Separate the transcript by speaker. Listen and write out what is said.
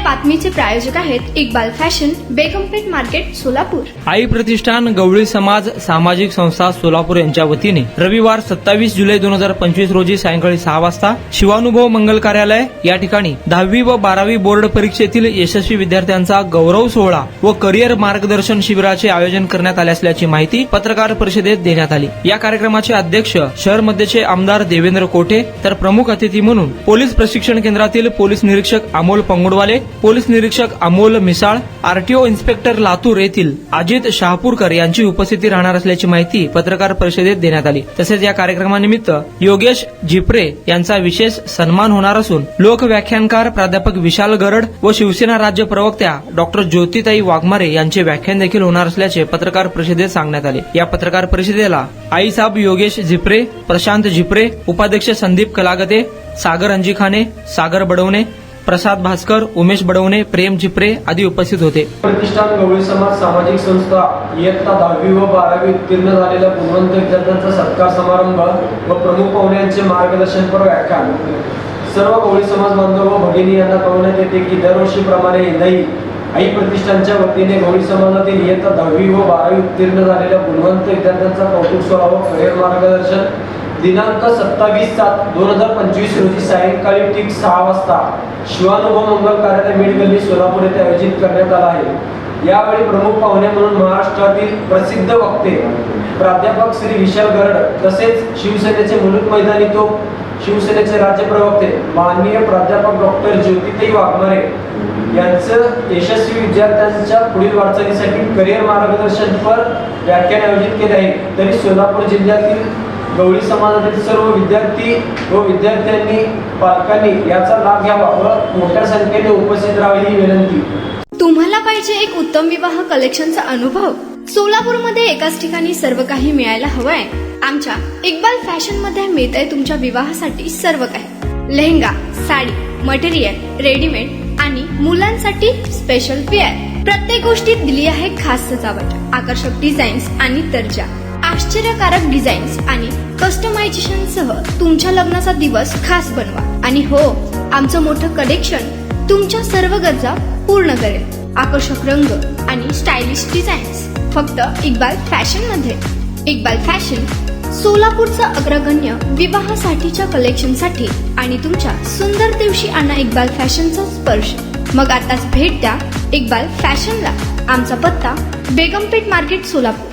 Speaker 1: बातमीचे प्रायोजक आहेत Iqbal fashion, बेगमपेठ market, Solapur.
Speaker 2: आई प्रतिष्ठान गवळी समाज सामाजिक संस्था सोलापूर यांच्या वतीने रविवार 27 जुलै 2025 रोजी सायंकाळी 6 वाजता शिवानुभव मंगल कार्यालय या ठिकाणी 10वी व 12वी बोर्ड परीक्षेतील यशस्वी विद्यार्थ्यांचा गौरव सोहळा व करिअर मार्गदर्शन शिबिराचे आयोजन करण्यात आले असल्याची माहिती पत्रकार परिषदेत देण्यात आली. या कार्यक्रमाचे अध्यक्ष शहर मध्यचे आमदार देवेंद्र कोठे तर प्रमुख अतिथी म्हणून पोलीस प्रशिक्षण केंद्रातील पोलीस निरीक्षक अमोल पंगुडवाले, पोलीस निरीक्षक अमोल मिसाळ, आरटीओ इन्स्पेक्टर लातूर येथील अजित शहापूरकर यांची उपस्थिती राहणार असल्याची माहिती पत्रकार परिषदेत देण्यात आली. तसेच या कार्यक्रमानिमित्त योगेश झिपरे यांचा विशेष सन्मान होणार असून लोकव्याख्यानकार प्राध्यापक विशाल गरड व शिवसेना राज्य प्रवक्त्या डॉक्टर ज्योतिताई वाघमारे यांचे व्याख्यान देखील होणार असल्याचे पत्रकार परिषदेत सांगण्यात आले. या पत्रकार परिषदेला आईसाहेब योगेश झिपरे, प्रशांत झिपरे, उपाध्यक्ष संदीप कलागते, सागर अंजिखाने, सागर बडवणे, प्रसाद भास्कर, उमेश बडवणे, प्रेम झिपरे आदी उपस्थित होते.
Speaker 3: प्रतिष्ठान गवळी समाज सामाजिक संस्था इयत्ता 10वी व 12वी उत्तीर्ण झालेल्या गुणवंत विद्यार्थ्यांचा सत्कार समारंभ व प्रमुख पाहुण्यांचे मार्गदर्शनपर व्याख्यान. सर्व गवळी समाज बांधव व भगिनी यांना कळवण्यात येते की दरवर्षीप्रमाणे यंदाही आई प्रतिष्ठानच्या वतीने गवळी समाजातील इयत्ता 10वी व 12वी उत्तीर्ण झालेल्या गुणवंत विद्यार्थ्यांचा कौतुक सोहळा व करिअर मार्गदर्शन दिनांक 27/7/2025 रोजी सायंकाळी ठीक 6 वाजता शिवानुभव मंगल कार्यालय मिड गल्ली सोलापूर येथे आयोजित करण्यात आला आहे. यावेळी प्रमुख पाहुणे म्हणून महाराष्ट्रातील प्रसिद्ध वक्ते प्राध्यापक श्री विशाल गरड तसेच शिवसेनेचे मुलुक मैदानी तोप शिवसेनेचे राज्य प्रवक्ते माननीय प्राध्यापक डॉक्टर ज्योतिताई वाघमारे यांचं यशस्वी विद्यार्थ्यांच्या पुढील वाटचालीसाठी करिअर मार्गदर्शनपर व्याख्यान आयोजित केले आहे. तरी सोलापूर जिल्ह्यातील गवळी समाजातील सर्व विद्यार्थी व विद्यार्थ्यांनी पालकांनी याचा लाभ घ्यावा व मोठ्या संख्येने उपस्थित राहावी ही विनंती.
Speaker 1: तुम्हाला पाहिजे एक उत्तम विवाह कलेक्शनचा अनुभव? सोलापूरमध्ये एकाच ठिकाणी सर्व काही मिळायला हवंय. आमच्या इक्बाल फॅशन मध्ये मिळतंय तुमच्या विवाहासाठी सर्व काही. लेहंगा, साडी, मटेरियल, रेडीमेड आणि मुलांसाठी स्पेशल वेअर. प्रत्येक गोष्टीत दिली आहे खास सजावट, आकर्षक डिझाईन्स आणि दर्जा, आश्चर्यकारक डिझाईन्स आणि कस्टमायझेशन सह तुमच्या लग्नाचा दिवस खास बनवा. आणि हो, आमचं मोठं कलेक्शन तुमच्या सर्व गरजा पूर्ण करेल. आकर्षक रंग आणि स्टायलिश डिझाईन्स फक्त इक्बाल फॅशन मध्ये. इक्बाल फॅशन सोलापूरचा अग्रगण्य विवाहासाठीच्या कलेक्शनसाठी आणि तुमच्या सुंदर दिवशी आणा इक्बाल फॅशनचा स्पर्श. मग आताच भेट द्या इक्बाल फॅशनला. आमचा पत्ता बेगमपेठ मार्केट, सोलापूर.